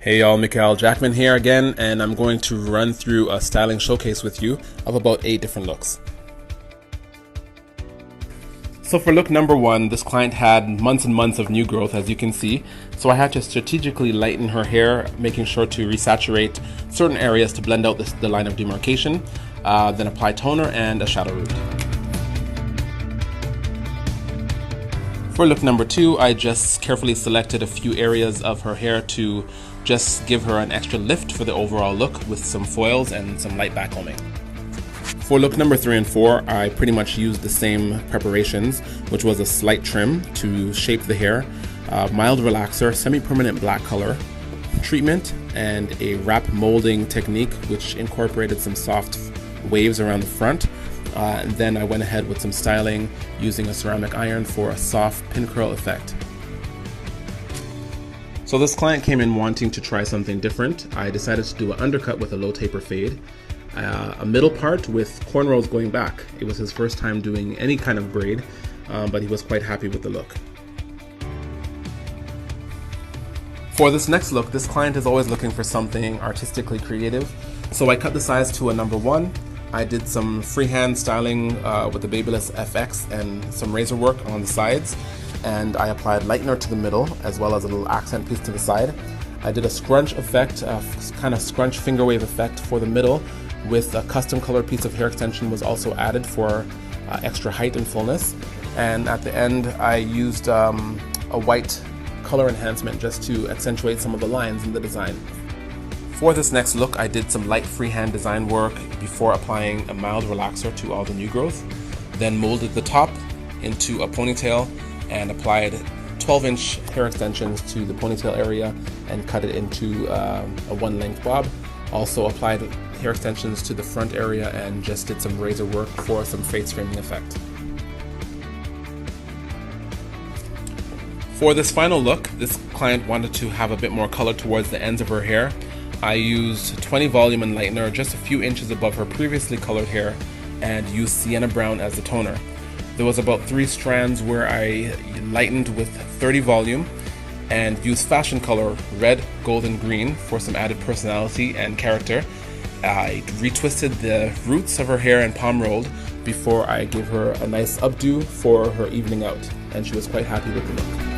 Hey y'all, Mikael Jackman here again, and I'm going to run through a styling showcase with you of about 8 different looks. So for look number 1, this client had months and months of new growth, as you can see, so I had to strategically lighten her hair, making sure to resaturate certain areas to blend out the line of demarcation, then apply toner and a shadow root. For look number 2, I just carefully selected a few areas of her hair to just give her an extra lift for the overall look with some foils and some light backcombing. For look number 3 and 4, I pretty much used the same preparations, which was a slight trim to shape the hair, mild relaxer, semi-permanent black color, treatment, and a wrap molding technique which incorporated some soft waves around the front. And then I went ahead with some styling using a ceramic iron for a soft pin curl effect. So this client came in wanting to try something different. I decided to do an undercut with a low taper fade, a middle part with cornrows going back. It was his first time doing any kind of braid, but he was quite happy with the look. For this next look, this client is always looking for something artistically creative. So I cut the size to a number 1. I did some freehand styling with the Babyliss FX and some razor work on the sides, and I applied lightener to the middle as well as a little accent piece to the side. I did a scrunch effect, kind of scrunch finger wave effect for the middle, with a custom colored piece of hair extension was also added for extra height and fullness. And at the end I used a white color enhancement just to accentuate some of the lines in the design. For this next look, I did some light freehand design work before applying a mild relaxer to all the new growth, then molded the top into a ponytail and applied 12-inch hair extensions to the ponytail area and cut it into a 1-length bob. Also applied hair extensions to the front area and just did some razor work for some face framing effect. For this final look, this client wanted to have a bit more color towards the ends of her hair. I used 20 volume and lightener just a few inches above her previously colored hair and used sienna brown as the toner. There was about 3 strands where I lightened with 30 volume and used fashion color red, gold, and green for some added personality and character. I retwisted the roots of her hair and palm rolled before I gave her a nice updo for her evening out, and she was quite happy with the look.